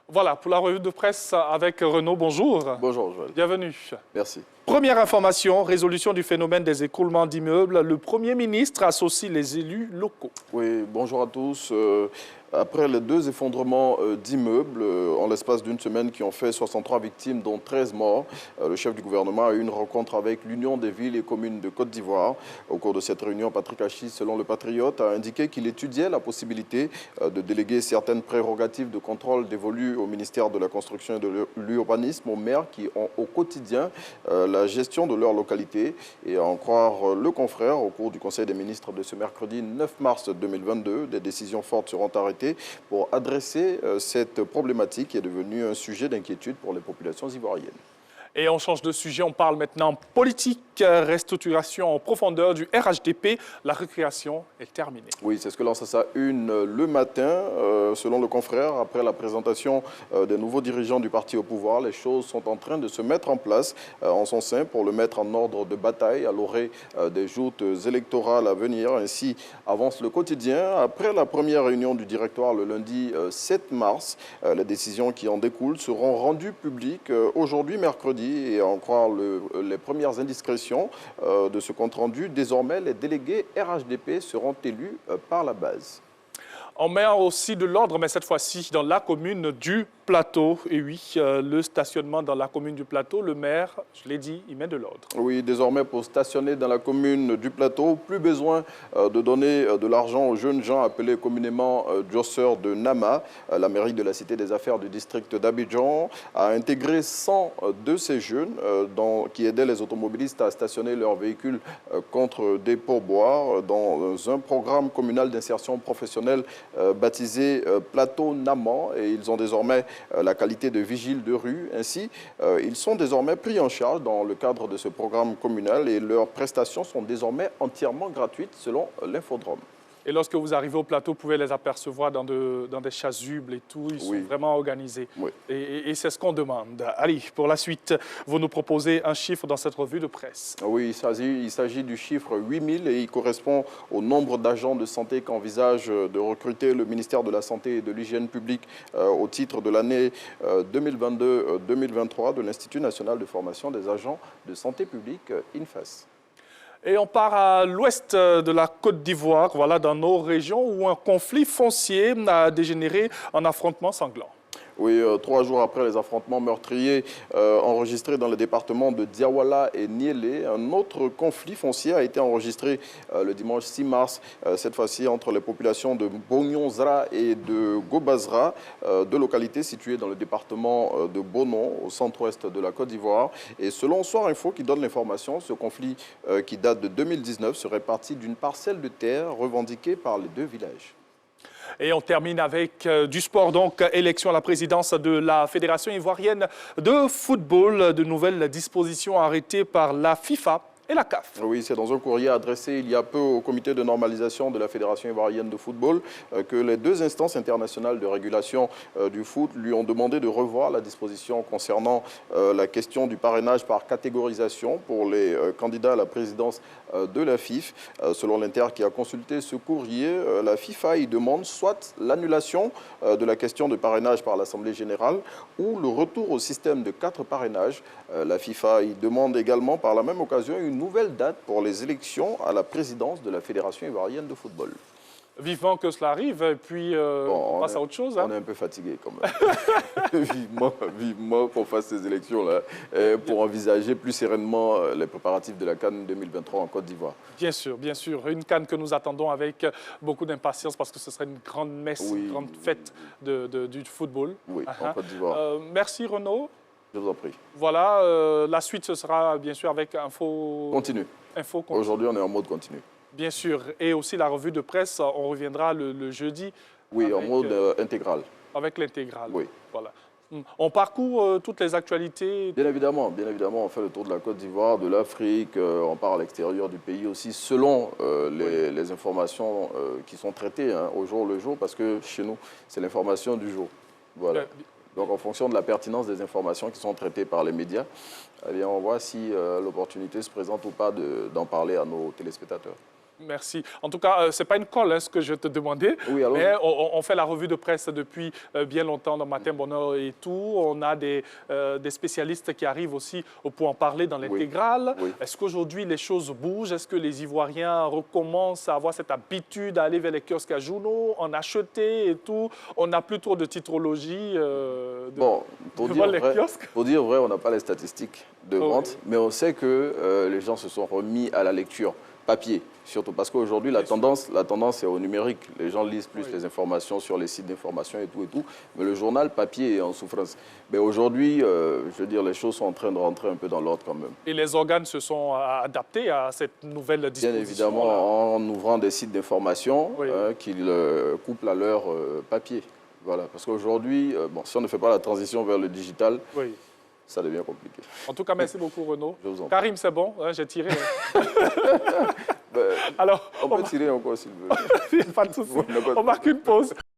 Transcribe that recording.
Voilà, pour la revue de presse avec Renaud, bonjour. Bonjour Joël. Bienvenue. Merci. Première information, résolution du phénomène des écroulements d'immeubles. Le Premier ministre associe les élus locaux. Oui, bonjour à tous. Après les deux effondrements d'immeubles en l'espace d'une semaine qui ont fait 63 victimes, dont 13 morts, le chef du gouvernement a eu une rencontre avec l'Union des villes et communes de Côte d'Ivoire. Au cours de cette réunion, Patrick Achis, selon le Patriote, a indiqué qu'il étudiait la possibilité de déléguer certaines prérogatives de contrôle dévolues au ministère de la Construction et de l'Urbanisme aux maires qui ont au quotidien la gestion de leur localité. Et à en croire le confrère, au cours du Conseil des ministres de ce mercredi 9 mars 2022, des décisions fortes seront arrêtées pour adresser cette problématique qui est devenue un sujet d'inquiétude pour les populations ivoiriennes. Et on change de sujet, on parle maintenant politique, restructuration en profondeur du RHDP. La récréation est terminée. Oui, c'est ce que lance sa une le matin. Selon le confrère, après la présentation des nouveaux dirigeants du parti au pouvoir, les choses sont en train de se mettre en place en son sein pour le mettre en ordre de bataille à l'orée des joutes électorales à venir. Ainsi avance le quotidien. Après la première réunion du directoire le lundi 7 mars, les décisions qui en découlent seront rendues publiques aujourd'hui, mercredi. Et à en croire les premières indiscrétions de ce compte-rendu, désormais les délégués RHDP seront élus par la base. On met aussi de l'ordre, mais cette fois-ci dans la commune du Plateau. Et oui, le stationnement dans la commune du Plateau, le maire, je l'ai dit, il met de l'ordre. Oui, désormais pour stationner dans la commune du Plateau, plus besoin de donner de l'argent aux jeunes gens appelés communément josseurs de Nama. La mairie de la Cité des Affaires du district d'Abidjan a intégré 100 de ces jeunes qui aidaient les automobilistes à stationner leurs véhicules contre des pourboires dans un programme communal d'insertion professionnelle baptisé Plateau Naman, et ils ont désormais la qualité de vigile de rue. Ainsi, ils sont désormais pris en charge dans le cadre de ce programme communal et leurs prestations sont désormais entièrement gratuites selon l'Infodrome. Et lorsque vous arrivez au Plateau, vous pouvez les apercevoir dans des chasubles et tout. Ils sont vraiment organisés. Oui. Et c'est ce qu'on demande. Allez, pour la suite, vous nous proposez un chiffre dans cette revue de presse. Oui, il s'agit du chiffre 8000 et il correspond au nombre d'agents de santé qu'envisage de recruter le ministère de la Santé et de l'Hygiène publique au titre de l'année 2022-2023 de l'Institut national de formation des agents de santé publique, INFAS. Et on part à l'ouest de la Côte d'Ivoire, voilà, dans nos régions où un conflit foncier a dégénéré en affrontement sanglant. Oui, 3 jours après les affrontements meurtriers enregistrés dans les départements de Diawala et Niélé, un autre conflit foncier a été enregistré le dimanche 6 mars, cette fois-ci entre les populations de Bognonzra et de Gobazra, deux localités situées dans le département de Bonon, au centre-ouest de la Côte d'Ivoire. Et selon Soir Info qui donne l'information, ce conflit qui date de 2019 serait parti d'une parcelle de terre revendiquée par les deux villages. Et on termine avec du sport, donc élection à la présidence de la Fédération ivoirienne de football. De nouvelles dispositions arrêtées par la FIFA et la CAF. Oui, c'est dans un courrier adressé il y a peu au comité de normalisation de la Fédération ivoirienne de football que les deux instances internationales de régulation du foot lui ont demandé de revoir la disposition concernant la question du parrainage par catégorisation pour les candidats à la présidence de la FIF. Selon l'Inter qui a consulté ce courrier, la FIFA y demande soit l'annulation de la question de parrainage par l'Assemblée générale ou le retour au système de 4 parrainages. La FIFA y demande également par la même occasion une nouvelle date pour les élections à la présidence de la Fédération ivoirienne de football. Vivement que cela arrive, et puis on passe à autre chose. On est un peu fatigué quand même. vivement qu'on fasse ces élections-là pour envisager plus sereinement les préparatifs de la CAN 2023 en Côte d'Ivoire. Bien sûr, bien sûr. Une CAN que nous attendons avec beaucoup d'impatience parce que ce serait une grande messe, une grande fête du football. Oui, en Côte d'Ivoire. Merci Renaud. Je vous en prie. Voilà, la suite, ce sera bien sûr avec Info Continue. Aujourd'hui, on est en mode continu. Bien sûr. Et aussi la revue de presse, on reviendra le jeudi. Oui, en mode intégral. Avec l'intégrale. Oui. Voilà. On parcourt toutes les actualités. Bien évidemment, on fait le tour de la Côte d'Ivoire, de l'Afrique, on part à l'extérieur du pays aussi, selon les informations qui sont traitées au jour le jour, parce que chez nous, c'est l'information du jour. Voilà. Donc, en fonction de la pertinence des informations qui sont traitées par les médias, eh bien, on voit si l'opportunité se présente ou pas d'en parler à nos téléspectateurs. Merci. En tout cas, ce n'est pas une colle, hein, ce que je te demandais, Oui, alors... mais on fait la revue de presse depuis bien longtemps dans Matin Bonheur et tout. On a des spécialistes qui arrivent aussi pour en parler dans l'intégrale. Oui. Est-ce qu'aujourd'hui, les choses bougent? Est-ce que les Ivoiriens recommencent à avoir cette habitude d'aller vers les kiosques à journaux, en acheter et tout? On n'a plus trop de titrologie Bon, pour devant les dire kiosques. pour dire vrai, on n'a pas les statistiques de vente, mais on sait que les gens se sont remis à la lecture papier, surtout parce qu'aujourd'hui, la tendance est au numérique. Les gens lisent plus les informations sur les sites d'information et tout, mais le journal papier est en souffrance. Mais aujourd'hui, je veux dire, les choses sont en train de rentrer un peu dans l'ordre quand même. Et les organes se sont adaptés à cette nouvelle disposition? Bien évidemment, en ouvrant des sites d'information qu'ils couplent à leur papier. Voilà, parce qu'aujourd'hui, bon, si on ne fait pas la transition vers le digital, ça devient compliqué. En tout cas, merci beaucoup, Renaud. Je vous en prie. Karim, c'est bon, hein, j'ai tiré. Hein. Ben, Alors, on peut tirer encore s'il veut. Pas de souci. On marque une pause.